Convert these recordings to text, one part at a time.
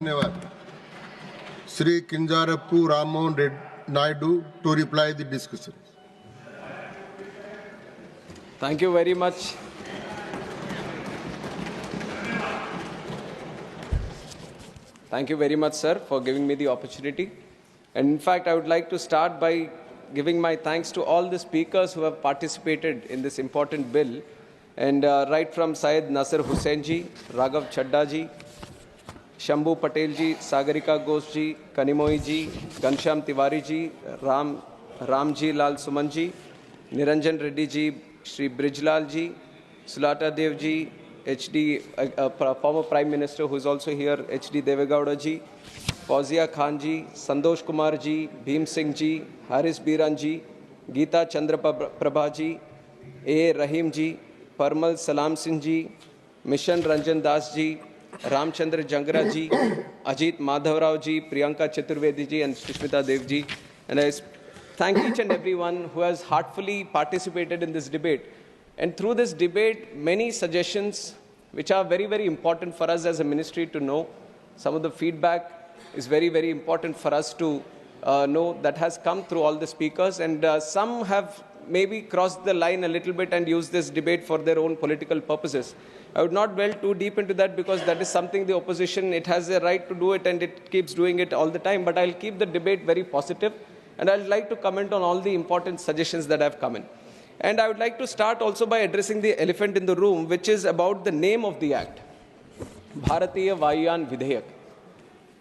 धन्यवाद. Sri Kinjarapu Rammohan Naidu to reply the discussion. Thank you very much. Thank you very much, sir, for giving me the opportunity. And in fact, I would like to start by giving my thanks to all the speakers who have participated in this important bill. And right from Syed Nasir Hussain ji, Raghav Chadda ji, Shambhu Patel ji, Sagarika Ghosh ji, Kanimoi ji, Ghanshyam Tiwari ji, Ramji Lal Suman ji, Niranjan Reddy ji, Shri Brijlal ji, Sulata Dev ji, HD, former Prime Minister who is also here, HD Devegowda ji, Fauzia Khan ji, Santosh Kumar ji, Bhim Singh ji, Haris Biran ji, Geeta Chandra Prabha ji, A. Rahim ji, Parmal Salam Singh ji, Mission Ranjan Das ji, Ramchandra Jangra ji, Ajit Madhavrao ji, Priyanka Chaturvedi ji and Sushmita Dev ji. And I thank each and everyone who has heartfully participated in this debate. And through this debate, many suggestions which are very, very important for us as a ministry to know. Some of the feedback is very, very important for us to know that has come through all the speakers. And some have maybe crossed the line a little bit and used this debate for their own political purposes. I would not delve too deep into that because that is something the opposition, it has a right to do it and it keeps doing it all the time. But I'll keep the debate very positive and I'd like to comment on all the important suggestions that have come in. And I would like to start also by addressing the elephant in the room, which is about the name of the act, Bharatiya Vayuyan Vidhayak.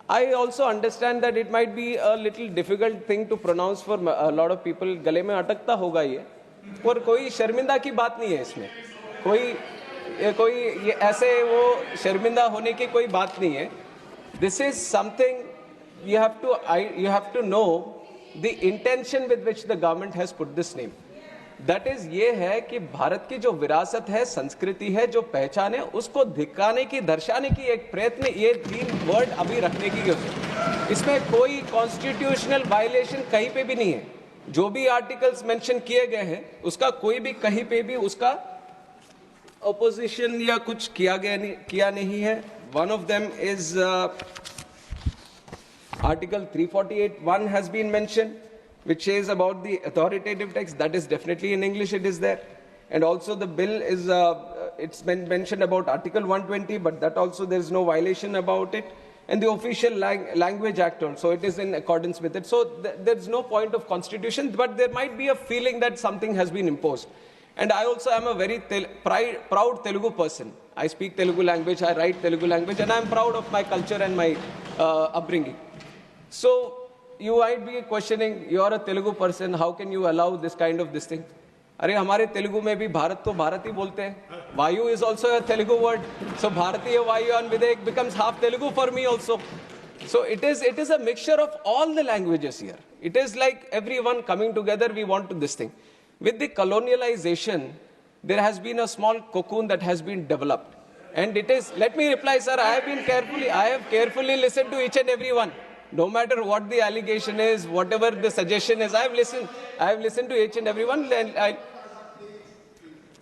I also understand that it might be a little difficult thing to pronounce for a lot of people. गले में अटकता होगा ये, पर कोई शर्मिंदा की बात नहीं है इसमें. कोई ये ऐसे वो शर्मिंदा होने की कोई बात नहीं है. This is something you have to know the intention with which the government has put this name. That is ये है कि भारत की जो विरासत है, संस्कृति है, जो पहचान है, उसको दिखाने की, दर्शाने की एक प्रयत्न ये 3 वर्ड अभी रखने की है. इसमें कोई कॉन्स्टिट्यूशनल वायलेशन कहीं पे भी नहीं है. जो भी आर्टिकल्स मेंशन किए गए हैं, उसका कोई भी कहीं पे भी उसका opposition या कुछ किया नहीं है. One of them is Article 348(1) has been mentioned, which is about the authoritative text. That is definitely in English, it is there. And also the bill is, it's been mentioned about Article 120, but that also there is no violation about it. And the official language act also, it is in accordance with it. So there is no point of constitution, but there might be a feeling that something has been imposed. And I also am a very proud Telugu person. I speak Telugu language, I write Telugu language, and I am proud of my culture and my upbringing. So you might be questioning, you are a Telugu person, how can you allow this kind of this thing? अरे हमारे तेलुगु में भी भारत तो भारत ही बोलते हैं. वायु is also a Telugu word. So Bharatiya Vayuyan Vidhayak becomes half Telugu for me also. So it is a mixture of all the languages here. It is like everyone coming together, we want to this thing. With the colonialization, there has been a small cocoon that has been developed. And it is, let me reply, sir, I have carefully listened to each and every one. No matter what the allegation is, whatever the suggestion is, I have listened to each and every one,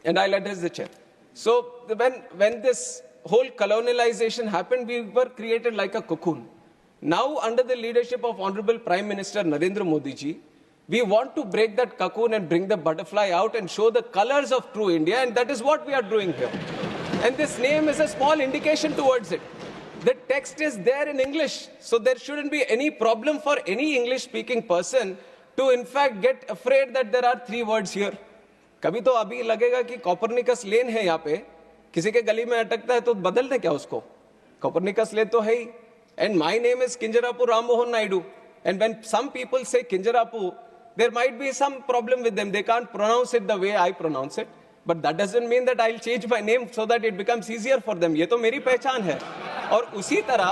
and I'll address the chair. So when this whole colonialization happened, we were created like a cocoon. Now, under the leadership of Honorable Prime Minister Narendra Modi ji, we want to break that cocoon and bring the butterfly out and show the colors of true India, and that is what we are doing here. And this name is a small indication towards it. The text is there in English, so there shouldn't be any problem for any English-speaking person to in fact get afraid that there are 3 words here. कभी तो अभी लगेगा कि Copernicus lane है यहाँ पे, किसी के गली में अटकता है तो बदल दे क्या उसको? कॉपरनिकस लेन तो है ही. And my name is Kinjarapu Rammohan Naidu. And when some people say Kinjarapu, there might be some problem with them. They can't pronounce it the way I pronounce it. But that doesn't mean that I'll change my name so that it becomes easier for them. ये तो मेरी पहचान है. और उसी तरह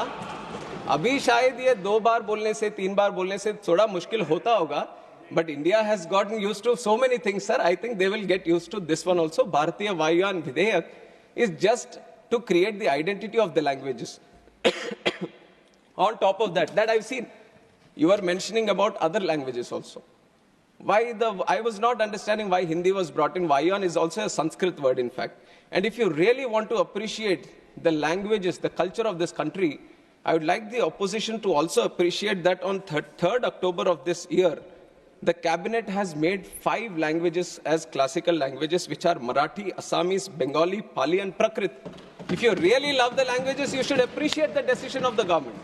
अभी शायद ये 2 बार बोलने से 3 बार बोलने से थोड़ा मुश्किल होता होगा. But India has gotten used to so many things, sir. I think they will get used to this one also. Bharatiya Vayuyan Vidhayak is just to create the identity of the languages. On top of that I've seen, you are mentioning about other languages also. I was not understanding why Hindi was brought in. Vayuyan is also a Sanskrit word, in fact. And if you really want to appreciate the languages, the culture of this country, I would like the opposition to also appreciate that on 3rd October of this year, the cabinet has made 5 languages as classical languages, which are Marathi, Assamese, Bengali, Pali, and Prakrit. If you really love the languages, you should appreciate the decision of the government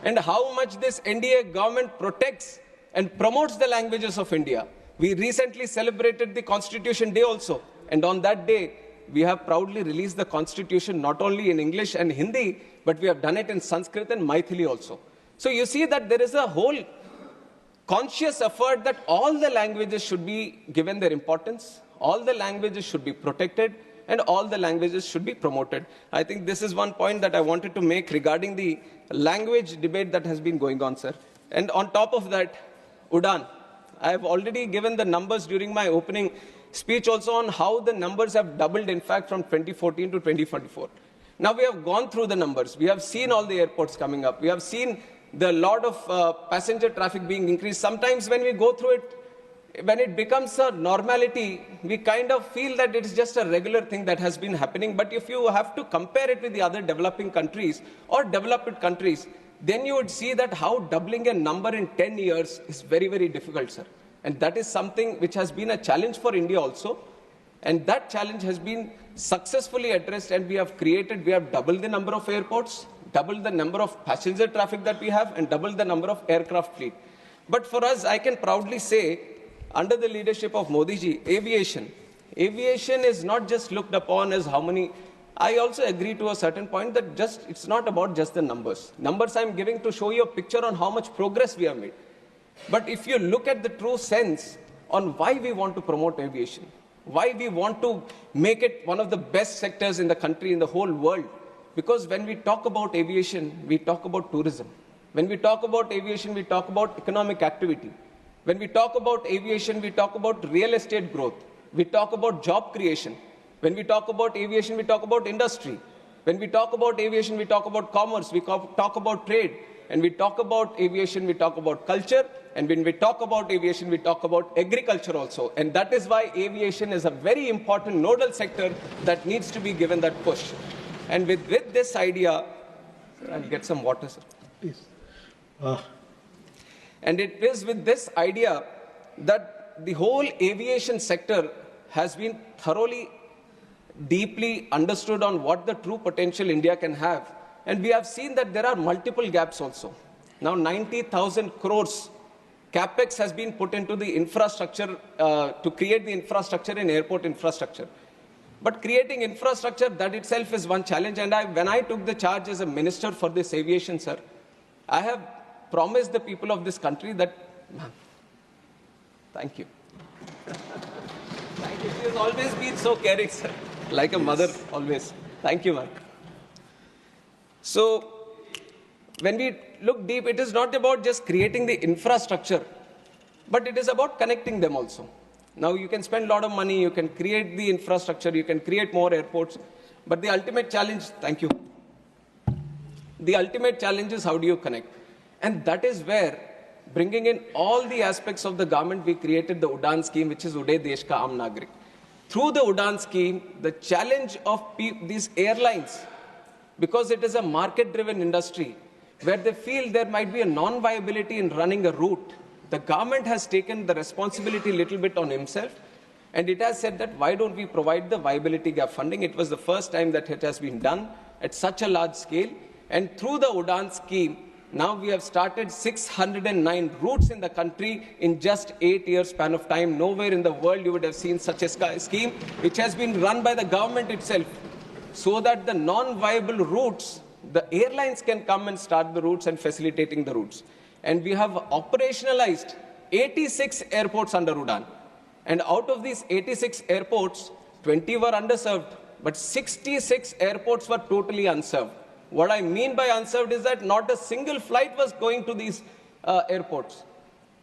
and how much this NDA government protects and promotes the languages of India. We recently celebrated the Constitution Day also, and on that day, we have proudly released the Constitution not only in English and Hindi, but we have done it in Sanskrit and Maithili also. So you see that there is a whole conscious effort that all the languages should be given their importance, all the languages should be protected, and all the languages should be promoted. I think this is one point that I wanted to make regarding the language debate that has been going on, sir. And on top of that, Udan, I have already given the numbers during my opening speech also on how the numbers have doubled, in fact, from 2014 to 2024. Now we have gone through the numbers. We have seen all the airports coming up. We have seen the lot of passenger traffic being increased. Sometimes when we go through it, when it becomes a normality, we kind of feel that it is just a regular thing that has been happening. But if you have to compare it with the other developing countries or developed countries, then you would see that how doubling a number in 10 years is very, very difficult, sir. And that is something which has been a challenge for India also. And that challenge has been successfully addressed, and we have doubled the number of airports, doubled the number of passenger traffic that we have, and doubled the number of aircraft fleet. But for us, I can proudly say, under the leadership of Modi ji, aviation is not just looked upon as how many. I also agree to a certain point that it's not about just the numbers. Numbers I'm giving to show you a picture on how much progress we have made. But if you look at the true sense on why we want to promote aviation, why we want to make it one of the best sectors in the country, in the whole world, because when we talk about aviation, we talk about tourism. When we talk about aviation, we talk about economic activity. When we talk about aviation, we talk about real estate growth. We talk about job creation. When we talk about aviation, we talk about industry. When we talk about aviation, we talk about commerce. We talk about trade. And we talk about aviation, we talk about culture. And when we talk about aviation, we talk about agriculture also. And that is why aviation is a very important nodal sector that needs to be given that push. And with this idea, I'll get some water, sir. Please. And it is with this idea that the whole aviation sector has been thoroughly, deeply understood on what the true potential India can have. And we have seen that there are multiple gaps also. Now 90,000 crores capex has been put into the infrastructure to create the infrastructure in airport infrastructure. But creating infrastructure, that itself is one challenge. And when I took the charge as a minister for this aviation, sir, I have promised the people of this country that, ma'am, thank you. Thank you. She has always been so caring, sir. Like a mother, always. Thank you, ma'am. So, when we look deep, it is not about just creating the infrastructure, but it is about connecting them also. Now, you can spend a lot of money, you can create the infrastructure, you can create more airports, but the ultimate challenge, thank you, the ultimate challenge is how do you connect? And that is where, bringing in all the aspects of the government, we created the Udan scheme, which is Uday Desh Ka Aam Nagrik. Through the Udan scheme, the challenge of these airlines, because it is a market-driven industry, where they feel there might be a non-viability in running a route, the government has taken the responsibility a little bit on himself, and it has said that why don't we provide the viability gap funding? It was the first time that it has been done at such a large scale. And through the Udan scheme, now we have started 609 routes in the country in just 8 years span of time. Nowhere in the world you would have seen such a scheme, which has been run by the government itself, so that the non-viable routes, the airlines can come and start the routes and facilitating the routes. And we have operationalized 86 airports under Udan. And out of these 86 airports, 20 were underserved, but 66 airports were totally unserved. What I mean by unserved is that not a single flight was going to these airports.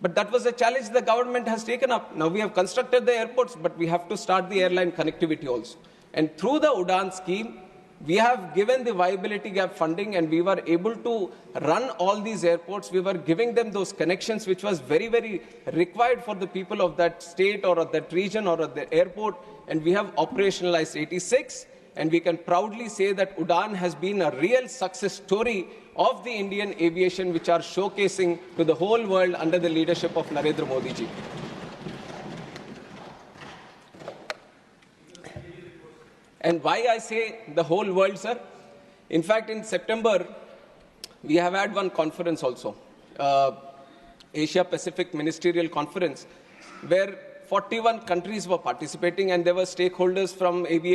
But that was a challenge the government has taken up. Now we have constructed the airports, but we have to start the airline connectivity also. And through the Udan scheme, we have given the viability gap funding, and we were able to run all these airports. We were giving them those connections, which was very, very required for the people of that state or of that region or of the airport. And we have operationalized 86. And we can proudly say that Udan has been a real success story of the Indian aviation, which are showcasing to the whole world under the leadership of Narendra Modi ji. And why I say the whole world, sir? In fact, in September, we have had one conference also, Asia Pacific Ministerial Conference, where 41 countries were participating and there were stakeholders from aviation.